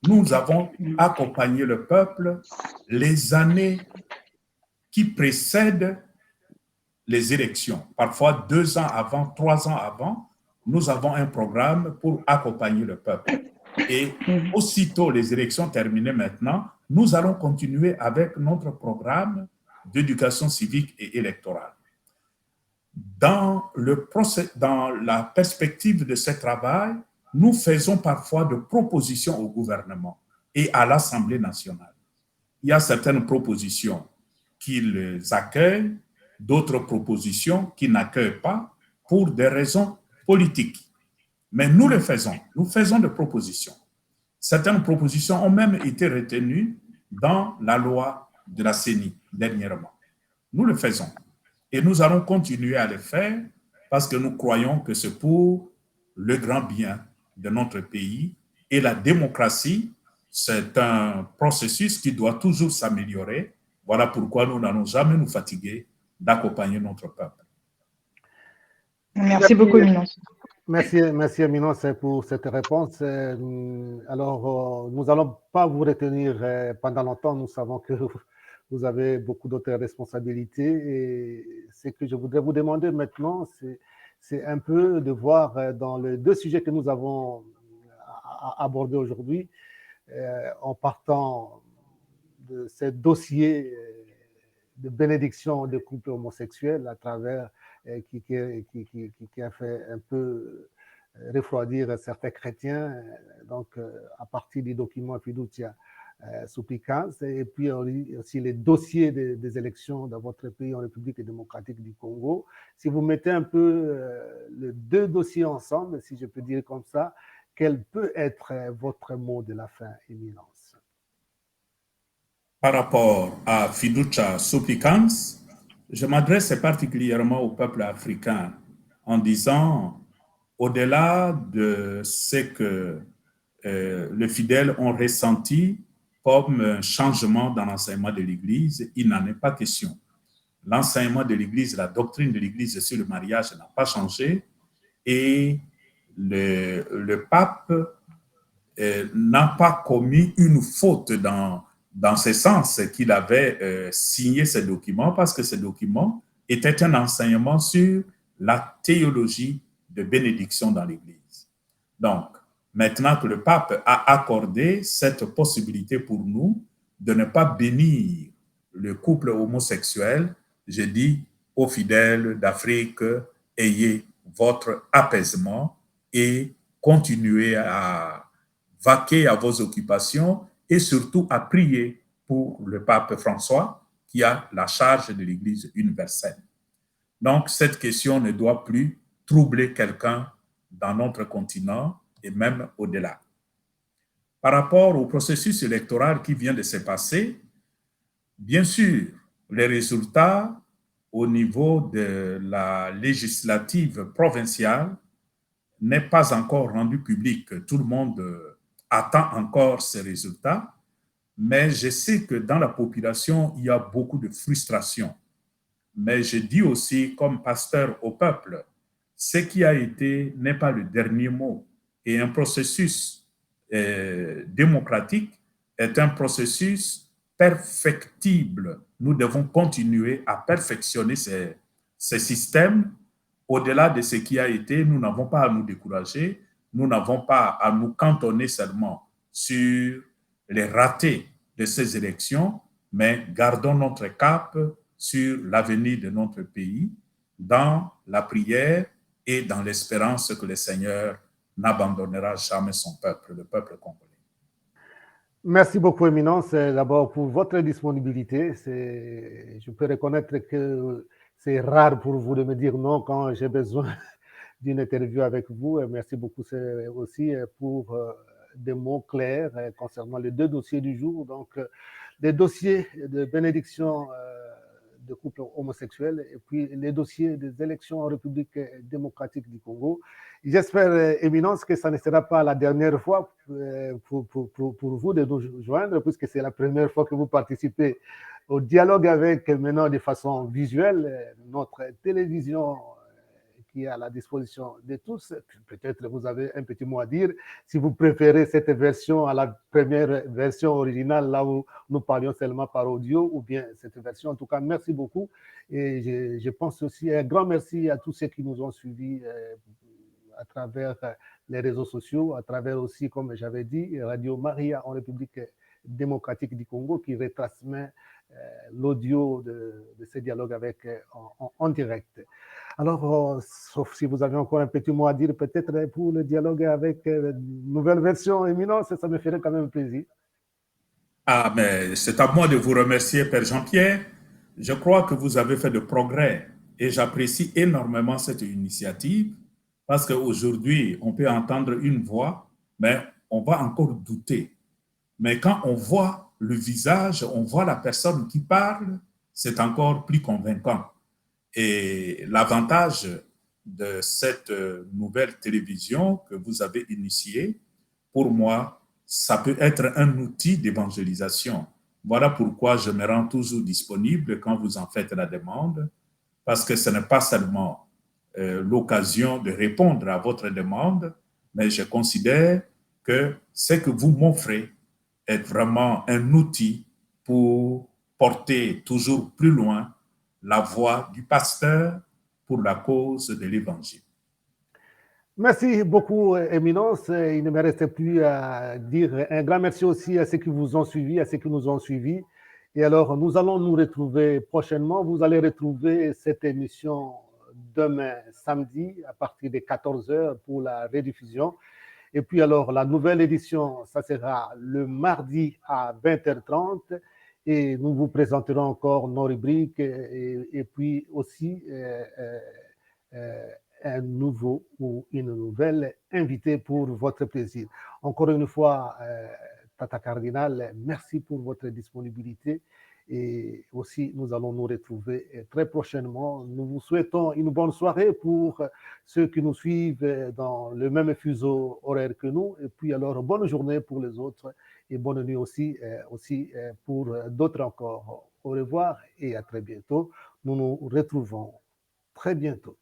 Nous avons accompagné le peuple les années qui précèdent les élections. Parfois 2 ans avant, 3 ans avant, nous avons un programme pour accompagner le peuple. Et aussitôt les élections terminées maintenant, nous allons continuer avec notre programme d'éducation civique et électorale. Dans la perspective de ce travail, nous faisons parfois de propositions au gouvernement et à l'Assemblée nationale. Il y a certaines propositions qu'ils accueillent, d'autres propositions qu'ils n'accueillent pas pour des raisons politiques. Mais nous le faisons, nous faisons des propositions. Certaines propositions ont même été retenues dans la loi de la CENI dernièrement. Nous le faisons. Et nous allons continuer à le faire parce que nous croyons que c'est pour le grand bien de notre pays. Et la démocratie, c'est un processus qui doit toujours s'améliorer. Voilà pourquoi nous n'allons jamais nous fatiguer d'accompagner notre peuple. Merci beaucoup, Éminence. Merci, Éminence, pour cette réponse. Alors, nous n'allons pas vous retenir pendant longtemps. Nous savons que vous avez beaucoup d'autres responsabilités. Et ce que je voudrais vous demander maintenant, c'est un peu de voir dans les 2 sujets que nous avons abordés aujourd'hui, en partant de ce dossier de bénédiction de couples homosexuels à travers qui a fait un peu refroidir certains chrétiens, donc à partir du document Fiducia Supplicans, et puis aussi les dossiers des élections dans votre pays en République démocratique du Congo. Si vous mettez un peu les 2 dossiers ensemble, si je peux dire comme ça, quel peut être votre mot de la fin, Éminence? Par rapport à Fiducia Supplicans, je m'adresse particulièrement au peuple africain en disant, au-delà de ce que les fidèles ont ressenti comme un changement dans l'enseignement de l'Église, il n'en est pas question. L'enseignement de l'Église, la doctrine de l'Église sur le mariage n'a pas changé et le pape n'a pas commis une faute dans ce sens qu'il avait signé ce document, parce que ce document était un enseignement sur la théologie de bénédiction dans l'Église. Donc, maintenant que le pape a accordé cette possibilité pour nous de ne pas bénir le couple homosexuel, je dis aux fidèles d'Afrique, ayez votre apaisement et continuez à vaquer à vos occupations et surtout à prier pour le pape François qui a la charge de l'Église universelle. Donc, cette question ne doit plus troubler quelqu'un dans notre continent et même au-delà. Par rapport au processus électoral qui vient de se passer, bien sûr, Les résultats au niveau de la législative provinciale n'est pas encore rendu public. Tout le monde attend encore ces résultats, mais je sais que dans la population, il y a beaucoup de frustration. Mais je dis aussi, comme pasteur au peuple, ce qui a été n'est pas le dernier mot. Et un processus démocratique est un processus perfectible. Nous devons continuer à perfectionner ces systèmes. Au-delà de ce qui a été, nous n'avons pas à nous décourager, nous n'avons pas à nous cantonner seulement sur les ratés de ces élections, mais gardons notre cap sur l'avenir de notre pays, dans la prière et dans l'espérance que le Seigneur n'abandonnera jamais son peuple, le peuple congolais. Merci beaucoup, Éminence, d'abord pour votre disponibilité. Je peux reconnaître que c'est rare pour vous de me dire non quand j'ai besoin d'une interview avec vous. Et merci beaucoup aussi pour des mots clairs concernant les deux dossiers du jour. Donc, les dossiers de bénédiction de couples homosexuels et puis les dossiers des élections en République démocratique du Congo. J'espère, Éminence, que ça ne sera pas la dernière fois pour vous de nous joindre, puisque c'est la première fois que vous participez au dialogue avec, maintenant de façon visuelle, notre télévision qui est à la disposition de tous. Peut-être vous avez un petit mot à dire, si vous préférez cette version à la première version originale, là où nous parlions seulement par audio, ou bien cette version. En tout cas, merci beaucoup. Et je pense aussi un grand merci à tous ceux qui nous ont suivis à travers les réseaux sociaux, à travers aussi, comme j'avais dit, Radio Maria en République démocratique du Congo, qui retransmet l'audio de ce dialogue avec, en direct. Alors, sauf si vous avez encore un petit mot à dire, peut-être pour le dialogue avec nouvelle version Éminence, ça me ferait quand même plaisir. Ah, mais c'est à moi de vous remercier, Père Jean-Pierre. Je crois que vous avez fait de progrès et j'apprécie énormément cette initiative parce qu'aujourd'hui, on peut entendre une voix, mais on va encore douter. Mais quand on voit le visage, on voit la personne qui parle, c'est encore plus convaincant. Et l'avantage de cette nouvelle télévision que vous avez initiée, pour moi, ça peut être un outil d'évangélisation. Voilà pourquoi je me rends toujours disponible quand vous en faites la demande, parce que ce n'est pas seulement l'occasion de répondre à votre demande, mais je considère que ce que vous m'offrez est vraiment un outil pour porter toujours plus loin la voix du pasteur pour la cause de l'Évangile. Merci beaucoup, Éminence. Il ne me reste plus à dire un grand merci aussi à ceux qui vous ont suivis, à ceux qui nous ont suivis. Et alors, nous allons nous retrouver prochainement. Vous allez retrouver cette émission demain, samedi, à partir de 14h pour la rediffusion. Et puis alors, la nouvelle édition, ça sera le mardi à 20h30. Et nous vous présenterons encore nos rubriques et puis aussi un nouveau ou une nouvelle invitée pour votre plaisir. Encore une fois, Tata Cardinal, merci pour votre disponibilité. Et aussi, nous allons nous retrouver très prochainement. Nous vous souhaitons une bonne soirée pour ceux qui nous suivent dans le même fuseau horaire que nous. Et puis alors, bonne journée pour les autres et bonne nuit aussi pour d'autres encore. Au revoir et à très bientôt. Nous nous retrouvons très bientôt.